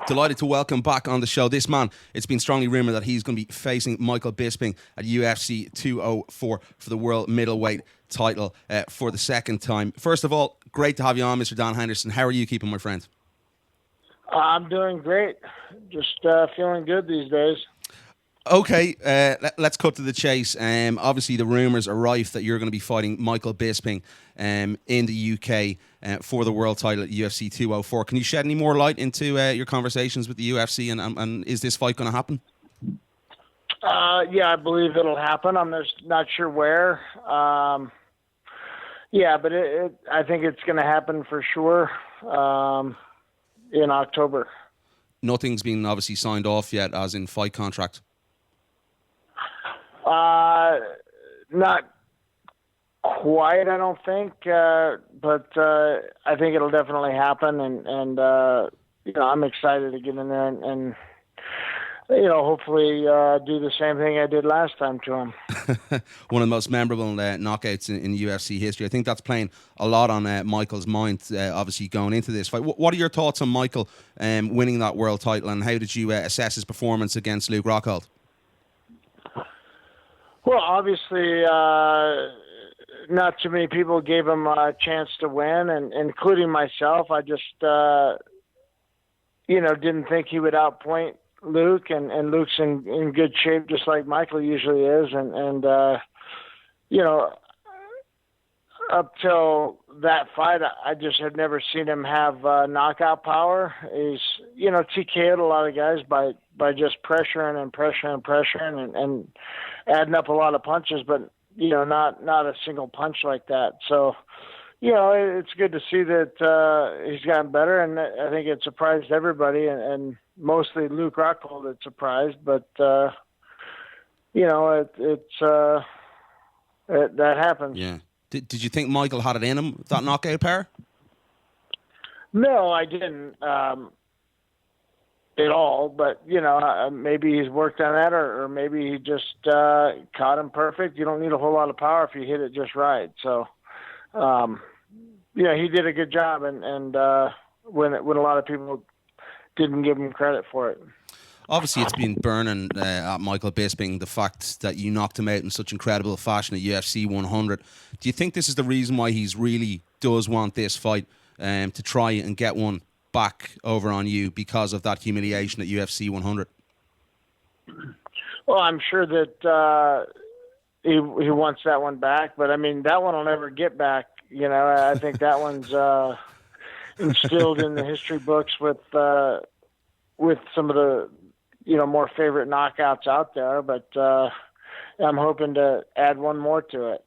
Delighted to welcome back on the show this man. It's been strongly rumoured that he's going to be facing Michael Bisping at UFC 204 for the world middleweight title for the second time. First of all, great to have you on, Mr. Dan Henderson. How are you keeping, my friend? I'm doing great. Just feeling good these days. Okay, let's cut to the chase. Obviously, the rumours are rife that you're going to be fighting Michael Bisping in the UK for the world title at UFC 204. Can you shed any more light into your conversations with the UFC and is this fight going to happen? Yeah, I believe it'll happen. I'm just not sure where. Yeah, but I think it's going to happen for sure in October. Nothing's been obviously signed off yet, as in fight contract. Not quite, I don't think, but I think it'll definitely happen, and I'm excited to get in there and hopefully do the same thing I did last time to him. One of the most memorable knockouts in UFC history. I think that's playing a lot on Michael's mind, obviously going into this fight. What are your thoughts on Michael winning that world title, and how did you assess his performance against Luke Rockhold? Well, obviously, not too many people gave him a chance to win, and including myself. I just, didn't think he would outpoint Luke, and Luke's in good shape, just like Michael usually is, and up till that fight, I just had never seen him have knockout power. He's, TKO'd a lot of guys by just pressuring and adding up a lot of punches, but, not a single punch like that. So, it's good to see that he's gotten better, and I think it surprised everybody, and mostly Luke Rockhold it surprised, but, that happens. Yeah. Did you think Michael had it in him, that knockout power? No, I didn't at all. But, maybe he's worked on that, or maybe he just caught him perfect. You don't need a whole lot of power if you hit it just right. So, he did a good job, and when a lot of people didn't give him credit for it. Obviously, it's been burning at Michael Bisping, the fact that you knocked him out in such incredible fashion at UFC 100. Do you think this is the reason why he's really does want this fight, to try and get one back over on you because of that humiliation at UFC 100? Well, I'm sure that he wants that one back, but I mean, that one will never get back. I think that one's instilled in the history books with some of the more favorite knockouts out there, but I'm hoping to add one more to it.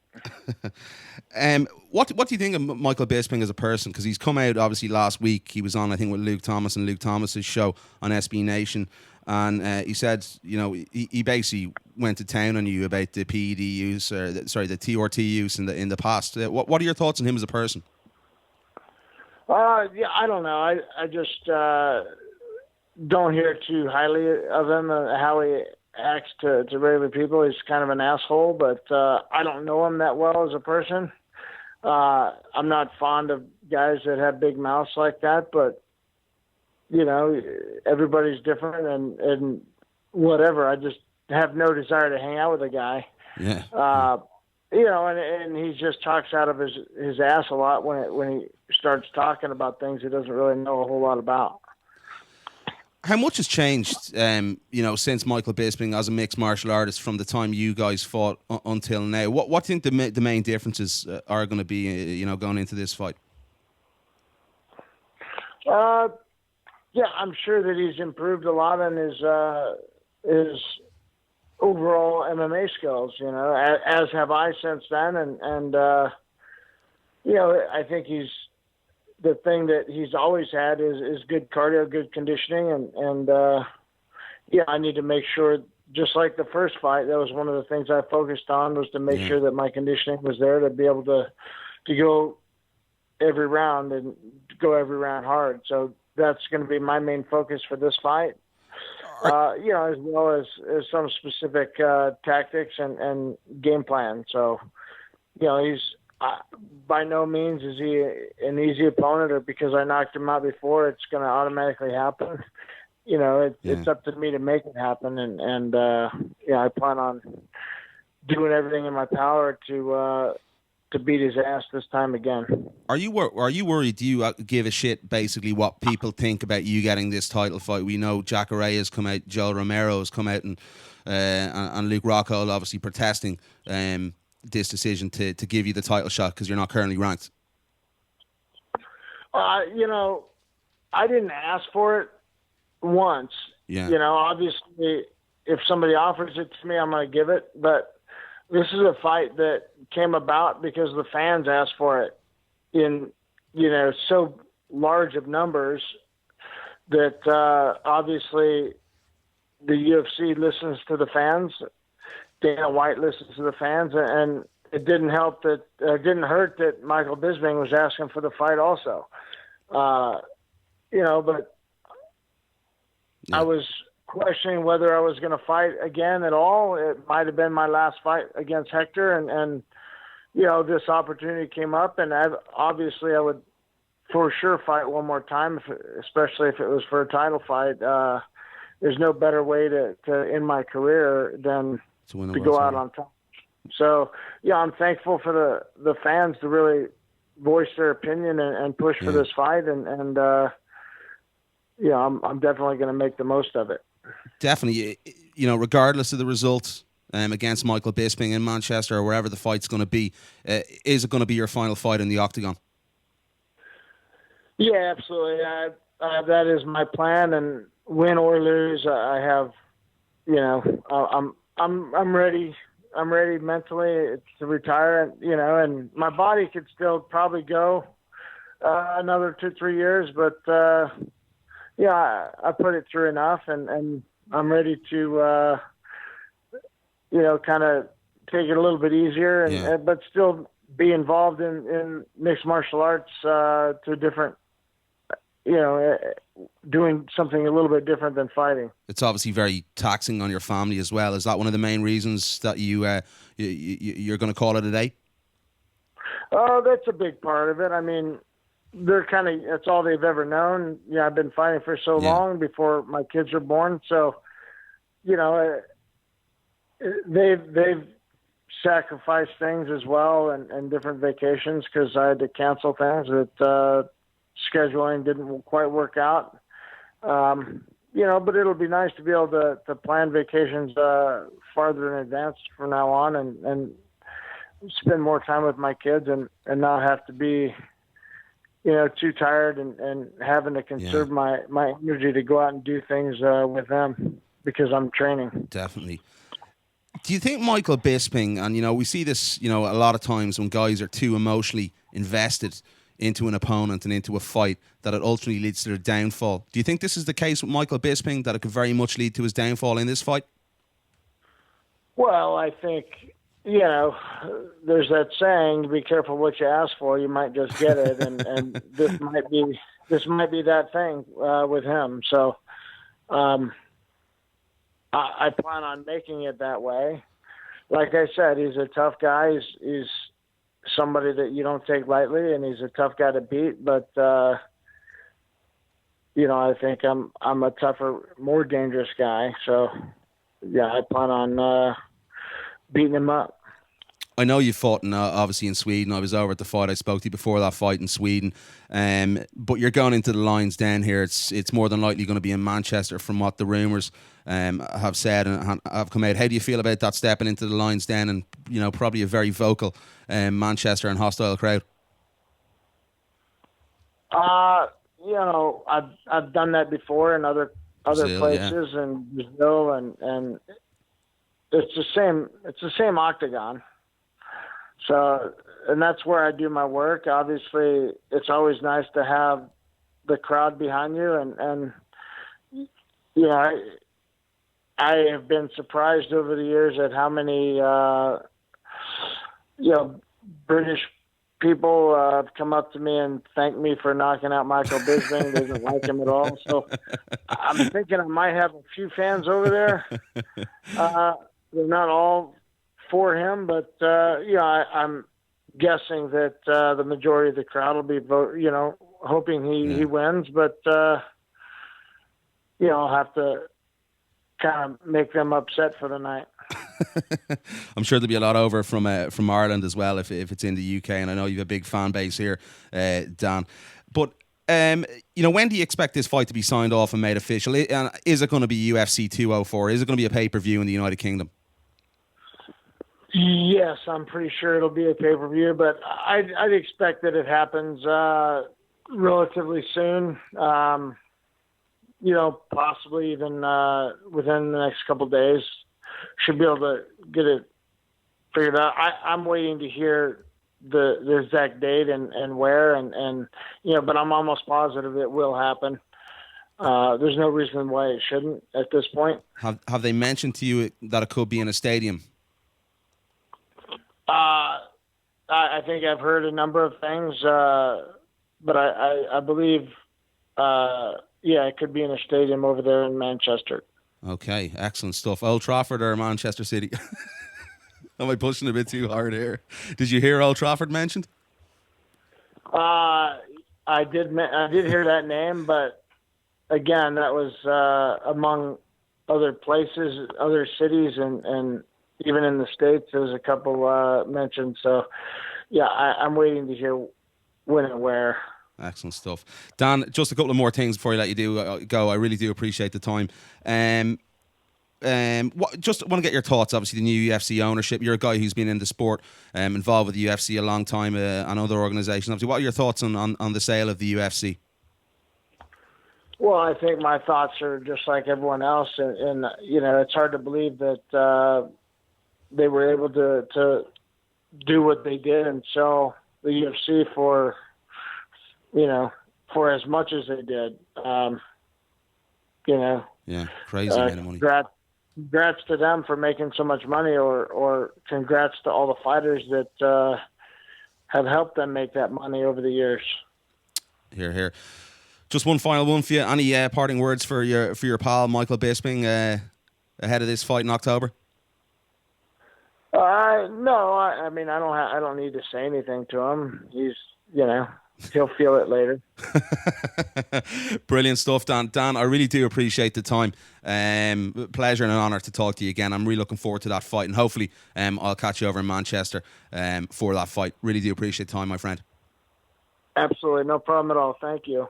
What do you think of Michael Bisping as a person? Because he's come out, obviously, last week. He was on, I think, with Luke Thomas and Luke Thomas's show on SB Nation, and he said, he basically went to town on you about the PED use, the TRT use in the past. What are your thoughts on him as a person? Yeah, I don't know. I just don't hear too highly of him and how he acts to regular people. He's kind of an asshole, but I don't know him that well as a person. I'm not fond of guys that have big mouths like that, but everybody's different and whatever. I just have no desire to hang out with a guy. Yeah. And he just talks out of his ass a lot when he starts talking about things he doesn't really know a whole lot about. How much has changed, since Michael Bisping as a mixed martial artist from the time you guys fought until now? What do you think the main differences are going to be, going into this fight? Yeah, I'm sure that he's improved a lot in his overall MMA skills. As have I since then, and I think he's. The thing that he's always had is good cardio, good conditioning, and I need to make sure, just like the first fight, that was one of the things I focused on, was to make sure that my conditioning was there to be able to go every round and go every round hard. So that's going to be my main focus for this fight, as well as some specific tactics and game plan. So, he's by no means is he an easy opponent, or because I knocked him out before, it's going to automatically happen. It's up to me to make it happen, and I plan on doing everything in my power to beat his ass this time again. Are you worried? Do you give a shit basically what people think about you getting this title fight? We know Jacare has come out, Joel Romero has come out, and Luke Rockhold obviously protesting this decision to give you the title shot because you're not currently ranked. I didn't ask for it once. Yeah. Obviously, if somebody offers it to me, I'm going to give it. But this is a fight that came about because the fans asked for it in, so large of numbers that obviously the UFC listens to the fans. Dana White listens to the fans, and it didn't hurt that Michael Bisping was asking for the fight also. But I was questioning whether I was going to fight again at all. It might have been my last fight against Hector, and this opportunity came up, and I would for sure fight one more time, especially if it was for a title fight. There's no better way to end my career than to go out on top. So, I'm thankful for the fans to really voice their opinion and push for this fight, and I'm definitely going to make the most of it. Definitely, regardless of the results against Michael Bisping in Manchester or wherever the fight's going to be, is it going to be your final fight in the octagon? Yeah, absolutely. That is my plan, and win or lose, I have, I'm ready. I'm ready mentally to retire, and my body could still probably go another 2-3 years, but I put it through enough, and I'm ready to kind of take it a little bit easier, but still be involved in mixed martial arts to a different, doing something a little bit different than fighting. It's obviously very taxing on your family as well. Is that one of the main reasons that you're going to call it a day? Oh, that's a big part of it. I mean, that's all they've ever known. I've been fighting for so long before my kids were born. So, they've sacrificed things as well, and different vacations, because I had to cancel things that scheduling didn't quite work out. But it'll be nice to be able to plan vacations farther in advance from now on, and spend more time with my kids, and not have to be too tired and having to conserve my energy to go out and do things with them because I'm training. Definitely. Do you think Michael Bisping, and we see this a lot of times when guys are too emotionally invested into an opponent and into a fight, that it ultimately leads to their downfall? Do you think this is the case with Michael Bisping, that it could very much lead to his downfall in this fight? Well, I think there's that saying, be careful what you ask for, you might just get it, and this might be that thing with him. So I plan on making it that way. Like I said, he's a tough guy. He's somebody that you don't take lightly, and he's a tough guy to beat. But I think I'm a tougher, more dangerous guy. So I plan on beating him up. I know you fought obviously in Sweden. I was over at the fight. I spoke to you before that fight in Sweden. But you're going into the Lions Den here. It's more than likely going to be in Manchester, from what the rumours have said and have come out. How do you feel about that, stepping into the Lions Den, and probably a very vocal Manchester and hostile crowd? I've done that before in other Brazil, places, in Brazil, and it's the same. It's the same octagon. So, and that's where I do my work. Obviously, it's always nice to have the crowd behind you, and I have been surprised over the years at how many British people have come up to me and thanked me for knocking out Michael Bisping. They didn't like him at all. So I'm thinking I might have a few fans over there. They're not all for him, but I'm guessing that the majority of the crowd will be hoping he wins, but I'll have to kind of make them upset for the night. I'm sure there'll be a lot over from Ireland as well if it's in the UK, and I know you have a big fan base here, Dan. But when do you expect this fight to be signed off and made official? And is it going to be UFC 204? Is it going to be a pay-per-view in the United Kingdom? Yes, I'm pretty sure it'll be a pay-per-view, but I'd expect that it happens relatively soon. Possibly even within the next couple of days. Should be able to get it figured out. I'm waiting to hear the exact date and where and but I'm almost positive it will happen. There's no reason why it shouldn't at this point. Have they mentioned to you that it could be in a stadium? I think I've heard a number of things, but I believe, it could be in a stadium over there in Manchester. Okay, excellent stuff. Old Trafford or Manchester City? Am I pushing a bit too hard here? Did you hear Old Trafford mentioned? I did hear that name, but again, that was among other places, other cities, and even in the States, there was a couple mentioned. So, I'm waiting to hear when and where. Excellent stuff. Dan, just a couple of more things before I let you go. I really do appreciate the time. Just want to get your thoughts, obviously, the new UFC ownership. You're a guy who's been in the sport, involved with the UFC a long time and other organisations. Obviously, what are your thoughts on the sale of the UFC? Well, I think my thoughts are just like everyone else. And it's hard to believe that they were able to do what they did and sell the UFC for as much as they did. Yeah, crazy amount of money. Congrats to them for making so much money, or congrats to all the fighters that have helped them make that money over the years. Here. Just one final one for you. Any parting words for your pal Michael Bisping ahead of this fight in October? No, I mean I don't need to say anything to him. He's he'll feel it later. Brilliant stuff, Dan. Dan, I really do appreciate the time. Pleasure and an honour to talk to you again. I'm really looking forward to that fight, and hopefully I'll catch you over in Manchester for that fight. Really do appreciate the time, my friend. Absolutely, no problem at all. Thank you.